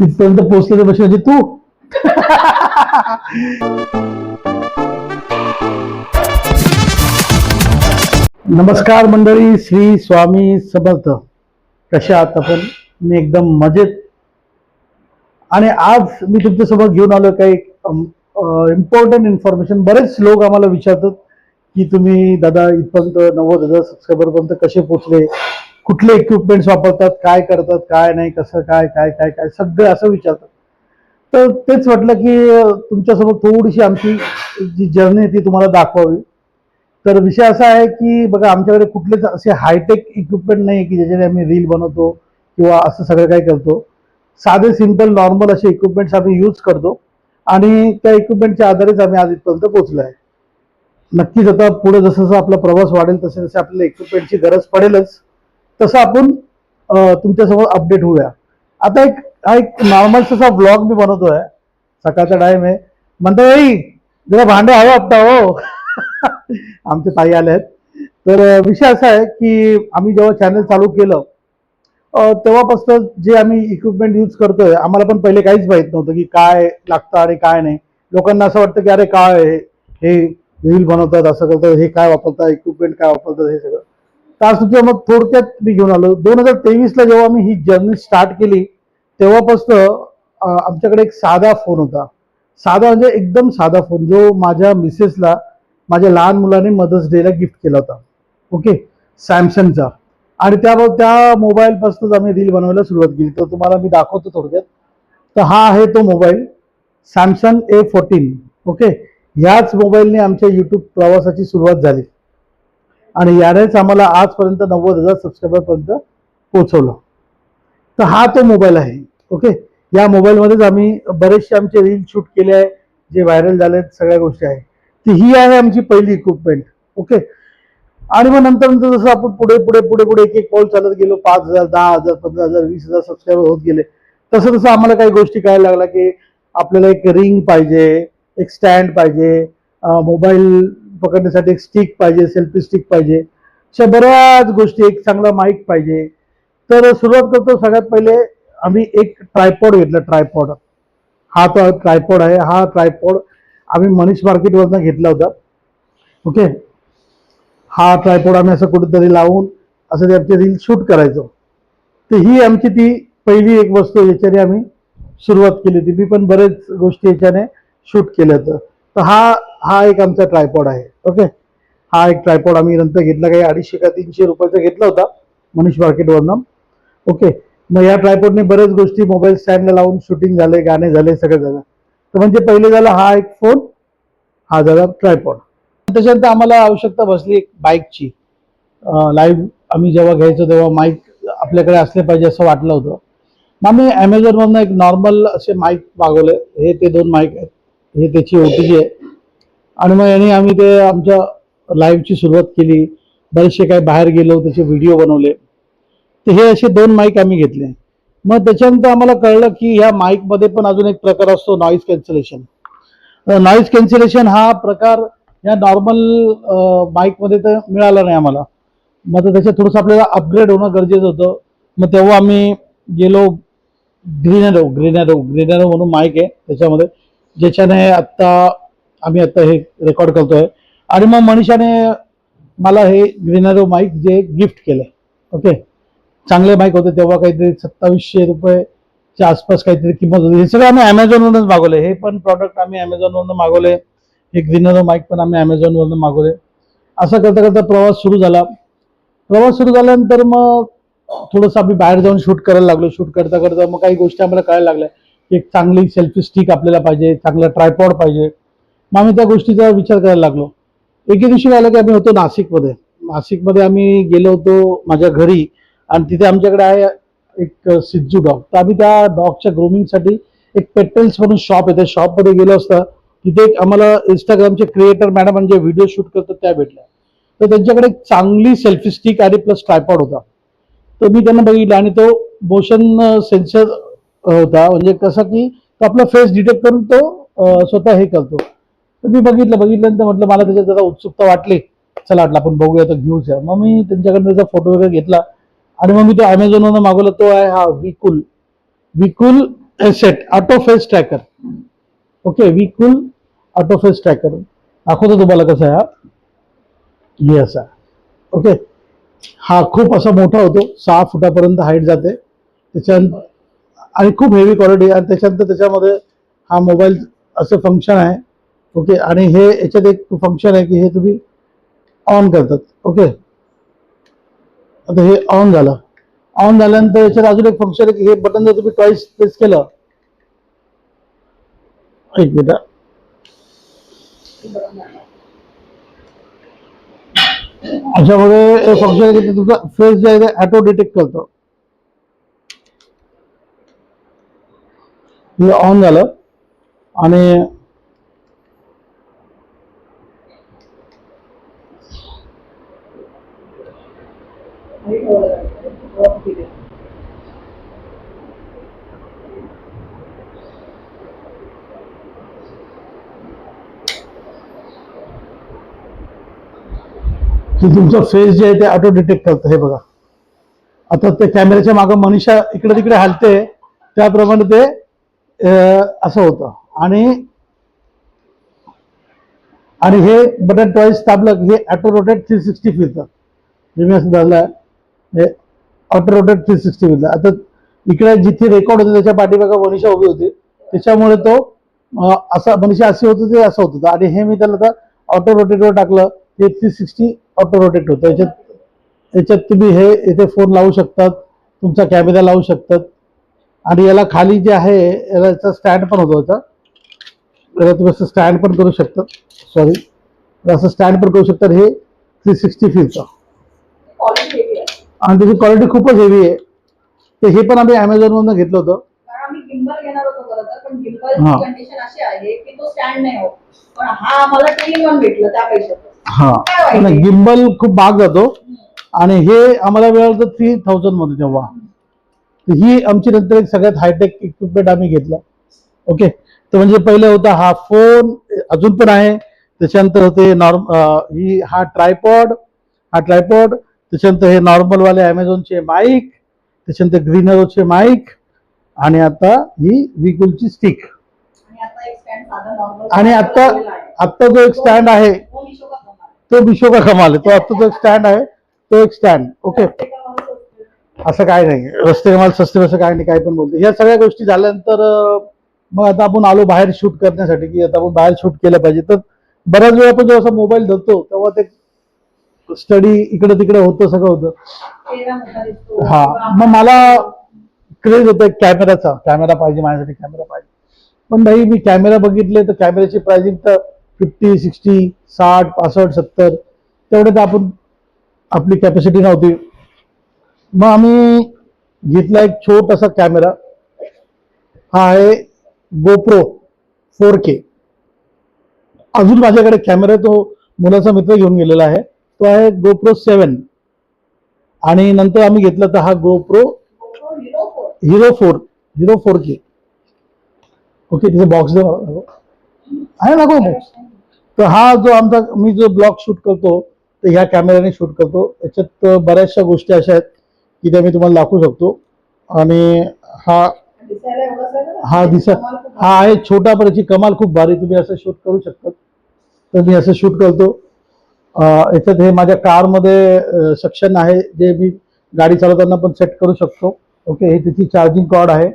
इथपर्यंत पोहोचले बस म्हणजे तू. नमस्कार मंडळी, श्री स्वामी समर्थ. कशा आहात आपण? मी एकदम मजेत. आणि आज मी तुमच्यासोबत घेऊन आलो काही इम्पॉर्टंट इन्फॉर्मेशन. बरेच लोक आम्हाला विचारतात की तुम्ही दादा इथपर्यंत 90,000 सबस्क्रायबर पर्यंत कसे पोहोचले, कुठले इक्विपमेंट्स वापरतात, काय करतात, काय नाही, कसं काय काय काय काय सगळं असं विचारतात. तर तेच म्हटलं की तुमच्यासोबत थोडीशी आमची जी जर्नी आहे ती तुम्हाला दाखवावी. तर विषय असा आहे की बघा, आमच्याकडे कुठलेच असे हायटेक इक्विपमेंट नाही की ज्याच्याने आम्ही रील बनवतो किंवा असं सगळं काय करतो. साधे सिंपल नॉर्मल असे इक्विपमेंट्स आम्ही यूज करतो आणि त्या इक्विपमेंटच्या आधारेच आम्ही आज इथपर्यंत पोहोचलो आहे. नक्कीच आता पुढे जसं जसं आपला प्रवास वाढेल तसे तसे आपल्याला इक्विपमेंटची गरज पडेलच, तसं आपण तुमच्यासोबत अपडेट होऊया. आता एक नॉर्मल तसा ब्लॉग मी बनवतोय. सकाळचा टाइम आहे. म्हणतो जरा भांडे हवं आता हो. आमचे ताई आले आहेत. तर विषय असा आहे की आम्ही जेव्हा चॅनल चालू केलं तेव्हापासून जे आम्ही इक्विपमेंट यूज करतोय, आम्हाला पण पहिले काहीच माहित नव्हतं की काय लागतं आणि काय नाही. लोकांना असं वाटतं की अरे काय हे रील बनवतात, असं करतात, हे काय वापरतात, इक्विपमेंट काय वापरतात, हे सगळं. तर आज तुमच्या मग थोडक्यात मी घेऊन आलो. 2023ला जेव्हा मी ही जर्नी स्टार्ट केली तेव्हापासून आमच्याकडे एक साधा फोन होता. साधा म्हणजे एकदम साधा फोन, जो माझ्या मिसेसला माझ्या लहान मुलाने मदर्स डेला गिफ्ट केला होता. ओके, सॅमसंगचा. आणि त्या मोबाईल पासूनच आम्ही रील बनवायला सुरुवात केली. तर तुम्हाला मी दाखवतो थोडक्यात. तर हा आहे तो मोबाईल, सॅमसंग A14. ओके, ह्याच मोबाईलने आमच्या युट्यूब प्रवासाची सुरुवात झाली आणि यानेच आम्हाला आजपर्यंत 90,000 सबस्क्रायबर पर्यंत पोहोचवलं. तर हा तो मोबाईल आहे. ओके, या मोबाईलमध्येच आम्ही बरेचसे आमचे रील शूट केले आहे, जे व्हायरल झालेत, सगळ्या गोष्टी आहे. तर ही आहे आमची पहिली इक्विपमेंट. ओके, आणि मग नंतर नंतर जसं आपण पुढे पुढे पुढे पुढे एक एक पाऊल चालत गेलो, 5,000, 10,000, 15,000, 20,000 सबस्क्रायबर होत गेले, तसं तसं आम्हाला काही गोष्टी कळायला लागला की आपल्याला एक रिंग पाहिजे, एक स्टँड पाहिजे, मोबाईल पकडण्यासाठी एक स्टिक पाहिजे, सेल्फी स्टिक पाहिजे, अशा बऱ्याच गोष्टी, एक चांगला माईक पाहिजे. तर सुरुवात करतो. सगळ्यात पहिले आम्ही एक ट्रायपॉड घेतला. ट्रायपॉड, हा तो ट्रायपॉड आहे. हा ट्रायपॉड आम्ही मनीष मार्केटवरनं घेतला होता. ओके, हा ट्रायपॉड आम्ही असं कुठेतरी लावून असं ते आमचे रील शूट करायचो. तर ही आमची ती पहिली एक वस्तू, याच्याने आम्ही सुरुवात केली होती. मी पण बरेच गोष्टी याच्याने शूट केल्या होत्या. तर हा हा एक आमचा ट्रायपॉड आहे. ओके, हा एक ट्रायपॉड आम्ही नंतर घेतला, काही 250 का 300 रुपयाचा घेतला होता मनीष मार्केटवरनं. ओके, मग या ट्रायपॉडने बऱ्याच गोष्टी मोबाईल स्टँडला लावून शूटिंग झाले, गाणे झाले, सगळं झालं. तर म्हणजे पहिले झाला हा एक फोन, हा झाला ट्रायपॉड. त्याच्यानंतर आम्हाला आवश्यकता बसली एक बाईकची. लाईव्ह आम्ही जेव्हा घ्यायचो तेव्हा माईक आपल्याकडे असले पाहिजे असं वाटलं होतं. मग आम्ही ॲमेझॉनवरनं एक नॉर्मल असे माईक मागवले. हे ते 2 माईक आहेत. हे त्याची OTG आहे. आणि मग याने आम्ही ते आमच्या लाईव्हची सुरुवात केली. बरेचसे काही बाहेर गेलो, त्याचे व्हिडिओ बनवले. तर हे असे 2 माईक आम्ही घेतले. मग त्याच्यानंतर आम्हाला कळलं की ह्या माईकमध्ये पण अजून एक प्रकार असतो, नॉईज कॅन्सलेशन. नॉईज कॅन्सलेशन हा प्रकार या नॉर्मल बाईकमध्ये तर मिळाला नाही आम्हाला. मग तर त्याच्यात थोडंसं आपल्याला अपग्रेड होणं गरजेचं होतं. मग तेव्हा आम्ही गेलो ग्रीनॅरो म्हणून माईक आहे त्याच्यामध्ये, ज्याच्याने आम्ही हे रेकॉर्ड करतोय. आणि मग मनीषाने मला हे ग्रीनॅरो माईक जे गिफ्ट केलं. ओके, चांगले माईक होते तेव्हा, काहीतरी 2700 रुपयेच्या आसपास काहीतरी किंमत होती. हे सगळं आम्ही ॲमेझॉनवरूनच मागवले. हे पण प्रॉडक्ट आम्ही ॲमेझॉनवरून मागवले. हे ग्रीनॅरो माईक पण आम्ही ॲमेझॉनवरून मागवले. असं करता करता प्रवास सुरू झाला. प्रवास सुरू झाल्यानंतर मग थोडंसं आम्ही बाहेर जाऊन शूट करायला लागलो. शूट करता करता मग काही गोष्टी आम्हाला कळायला लागल्या की एक चांगली सेल्फी स्टिक आपल्याला पाहिजे, चांगला ट्रायपॉड पाहिजे. मग आम्ही त्या गोष्टीचा विचार करायला लागलो. एके दिवशी झालं की आम्ही होतो नाशिकमध्ये. नाशिकमध्ये आम्ही गेलो होतो माझ्या घरी, आणि तिथे आमच्याकडे आहे एक सिज्जू डॉग. तर आम्ही त्या डॉगच्या ग्रूमिंगसाठी एक पेटल्स म्हणून शॉप आहे, त्या शॉपमध्ये गेलो असता तिथे एक आम्हाला इंस्टाग्रामचे क्रिएटर मॅडम जे व्हिडिओ शूट करतात त्या भेटल्या. तर त्यांच्याकडे एक चांगली सेल्फी स्टिक आणि प्लस ट्रायपॉड होता. तर मी त्यांना बघितलं आणि तो मोशन सेन्सर होता, म्हणजे कसं की तो आपला फेस डिटेक्ट करून तो स्वतः हे करतो. तर मी बघितल्यानंतर म्हटलं मला त्याच्यात जरा उत्सुकता वाटली. चला वाटलं आपण बघूया, तर घेऊया. मग मी त्यांच्याकडनं त्याचा फोटो वगैरे घेतला आणि मग मी तो ॲमेझॉनवरून मागवला. तो आहे हा Vicool asset auto face tracker. Okay, Vicool auto face tracker दाखवतो तुम्हाला कसं आहे. हे असा ओके, हा खूप असा मोठा होतो, 6 फुटापर्यंत हाईट जाते त्याच्यानंतर, आणि खूप हेवी क्वालिटी. आणि त्याच्यानंतर त्याच्यामध्ये हा मोबाईल असं फंक्शन आहे. ओके, आणि हे याच्यात एक फंक्शन आहे की हे तुम्ही ऑन करतात. ओके, आता हे ऑन झालं. ऑन झाल्यानंतर याच्यात अजून एक फंक्शन आहे की हे बटन जर तुम्ही ट्वाईस प्रेस केलं, एक मिनिट, अशामध्ये फंक्शन आहे की तुमचा फेस जे आहे ते ऑटो डिटेक्ट करतो. हे ऑन झालं आणि तुमचं फेस जे आहे ते ऑटो डिटेक्ट करतं. हे बघा, आता ते कॅमेऱ्याच्या मागे मनीषा इकडे तिकडे हलते त्याप्रमाणे ते असं होतं. आणि आणि हे बटन ट्वाईस दाबलं की हे ऑटो रोटेट 360 फिरतं. मी असं धरलं, हे ऑटो रोटेट 360 फिरतं. आता इकडे जिथे रेकॉर्ड होते त्याच्या पाठीमागे मनीषा उभी होती, त्याच्यामुळे तो असा मनीषा असे होतं ते असं होत होतं. आणि हे मी त्याला ऑटो रोटेटवर टाकलं, ते 360 ऑटो रोटेट होतं. याच्यात तुम्ही हे इथे फोन लावू शकतात, तुमचा कॅमेरा लावू शकतात. आणि याला खाली जे आहे याला याचा स्टँड पण होतो. याला तुम्ही असं स्टँड पण करू शकतात, सॉरी असं स्टँड पण करू शकतात. हे 360 फीलचं आणि त्याची क्वालिटी खूपच हेवी आहे. तर हे पण आम्ही अमेझॉन मधून घेतलं होतं. गिम्बल घेणार होतो खरं तर, पण गिम्बलची कंडिशन अशी आहे की तो स्टँड नाही होत. पण हा आम्हाला 3-in-1 भेटलं त्या पैशात. हा, गिम्बल खूप महाग जातो आणि हे आम्हाला मिळालं होतं 3000 मध्ये तेव्हा. ही आमची नंतर एक सगळ्यात हायटेक इक्विपमेंट आम्ही घेतलं. ओके, तर म्हणजे पहिले होता हा फोन, अजून पण आहे. त्याच्यानंतर होते ही हा ट्रायपॉड, त्याच्यानंतर हे नॉर्मल वाले अमेझॉनचे माईक, त्याच्यानंतर ग्रीनरोचे माईक, आणि आता ही विकूलची स्टिक. आणि आता जो एक स्टँड आहे तो मिशो का कमाल आहे. तो आता जो एक स्टँड आहे तो एक स्टँड. ओके, असं काय नाही, रस्ते कमाल स्वस्त असं काय नाही, काय पण बोलते. ह्या सगळ्या गोष्टी झाल्यानंतर मग आता आपण आलो बाहेर शूट करण्यासाठी की आता आपण बाहेर शूट केलं पाहिजे. तर बऱ्याच वेळा आपण जेव्हा मोबाईल धरतो तेव्हा ते स्टडी इकडे तिकडे होतं, सगळं होतं. हा, मग मला क्रेज होतं कॅमेराचा, कॅमेरा पाहिजे माझ्यासाठी, कॅमेरा पाहिजे. पण नाही, मी कॅमेरा बघितले तर कॅमेऱ्याची प्राइसिंग तर 50, 60, 60, 65, 70 तेवढे तर आपली कॅपॅसिटी नव्हती. मग आम्ही घेतला एक छोटासा कॅमेरा. हा आहे गोप्रो 4K. अजून माझ्याकडे कॅमेरा तो मुलाचा मित्र घेऊन गेलेला आहे, तो आहे गोप्रो 7. आणि नंतर आम्ही घेतला तर हा गोप्रो हिरो 4K. ओके, तिथे बॉक्स आहे ना बॉक्स. तर हा जो आमचा, मी जो ब्लॉग शूट करतो तर ह्या कॅमेऱ्याने शूट करतो. याच्यात बऱ्याचशा गोष्टी अशा आहेत की त्या मी तुम्हाला दाखवू शकतो. आणि हा आहे छोटा, पण याची कमाल खूप भारी, तुम्ही असं शूट करू शकता. तर मी असं शूट करतो. याच्यात हे माझ्या कारमध्ये सेक्शन आहे जे मी गाडी चालवताना पण सेट करू शकतो. ओके, हे त्याची चार्जिंग कॉर्ड आहे.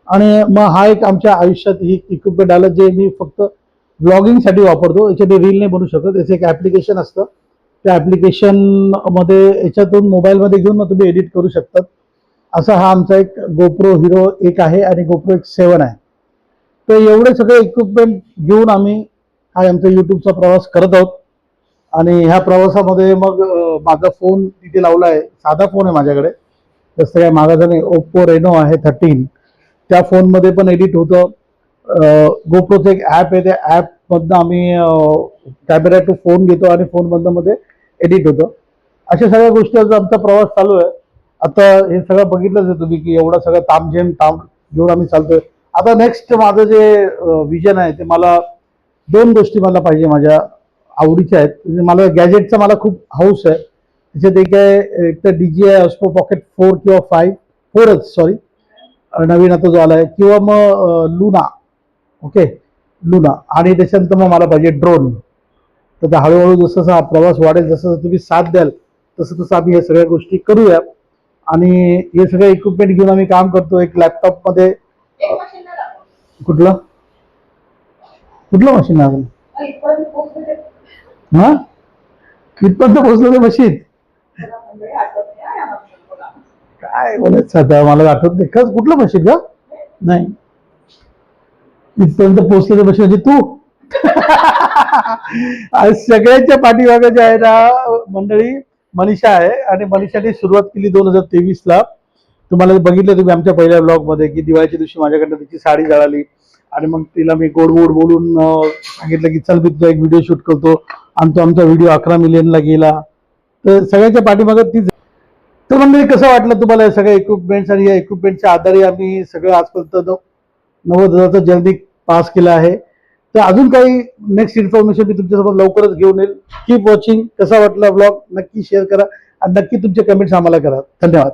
आणि मग हा एक आमच्या आयुष्यात ही इक्विपमेंट आलं जे मी फक्त ब्लॉगिंगसाठी वापरतो. याच्यात रील नाही बनवू शकत. याचं एक ॲप्लिकेशन असतं, त्या ॲप्लिकेशन मध्ये याच्यातून मोबाईलमध्ये घेऊन मग तुम्ही एडिट करू शकतात. असा हा आमचा एक गोप्रो हिरो 1 आहे आणि गोप्रो 7 आहे. तर एवढे सगळे इक्विपमेंट घेऊन आम्ही हा आमचा युट्यूबचा प्रवास करत आहोत. आणि ह्या प्रवासामध्ये मग माझा फोन तिथे लावला आहे, साधा फोन आहे माझ्याकडे, जसं काय मागाचा नाही, ओप्पो रेनो आहे 13. त्या फोनमध्ये पण एडिट होतं. गोप्रोचं एक ॲप आहे, त्या ॲपमधनं आम्ही कॅमेरा टू फोन घेतो आणि फोनमधनं मध्ये एडिट होतं. अशा सगळ्या गोष्टीचा आमचा प्रवास चालू आहे. आता हे सगळं बघितलंच आहे तुम्ही की एवढा सगळं ताम घेऊन आम्ही चालतोय. आता नेक्स्ट माझं जे विजन आहे ते, मला 2 गोष्टी मला पाहिजे, माझ्या आवडीच्या आहेत. म्हणजे मला गॅजेटचा मला खूप हाऊस आहे. त्याच्यात एक आहे, एक तर DJI Osmo Pocket 4 किंवा 5, 4च सॉरी, नवीन आता जो आलाय, किंवा मग लुना. Okay, Luna. आणि त्याच्यानंतर मग मला पाहिजे ड्रोन. तर त्या हळूहळू जसं जसा प्रवास वाढेल, जसं जसं तुम्ही साथ द्याल तसं तसं आम्ही या सगळ्या गोष्टी करूया. आणि हे सगळं इक्विपमेंट घेऊन आम्ही काम करतो. एक लॅपटॉप मध्ये एक मशीन नाही लागत. कुठलं कुठलं मशीन लागेल? इथपर्यंत पोहोचले ते हा, कितपर्यंत पोहोचलं ते मशीन? मला मंडळी आठवत नाही हा या मशीन बोला. काय बोलायचं आता, मला आठवत नाही. खरंच कुठलं मशीन का? नाही, इथपर्यंत पोहोचलं ते मशीन म्हणजे तू. आज सगळ्यांच्या पाठीमागे जे आहे ना मंडळी, मनीषा आहे. आणि मनीषाने सुरुवात केली 2023ला. तुम्हाला बघितलं तुम्ही आमच्या पहिल्या ब्लॉग मध्ये की दिवाळीच्या दिवशी माझ्याकडनं तिची साडी जळाली, आणि मग तिला मी गोड गोड बोलून सांगितलं की चल मी तुझा एक व्हिडिओ शूट करतो, आणि तो आमचा व्हिडिओ 11 मिलियनला गेला. तर सगळ्यांच्या पाठीमागे ती. तर म्हणजे कसं वाटलं तुम्हाला हे सगळे इक्विपमेंट्स, आणि या इक्विपमेंटच्या आधारे आम्ही सगळं आजपर्यंत 90,000चा जर्नी पास केला आहे. तर अजून काही नेक्स्ट इन्फॉर्मेशन मी तुमच्यासोबत लवकरच घेऊन येईल. Keep watching. कसा वाटला ब्लॉग नक्की शेअर करा, आणि नक्की तुमचे कमेंट्स आम्हाला करा. धन्यवाद.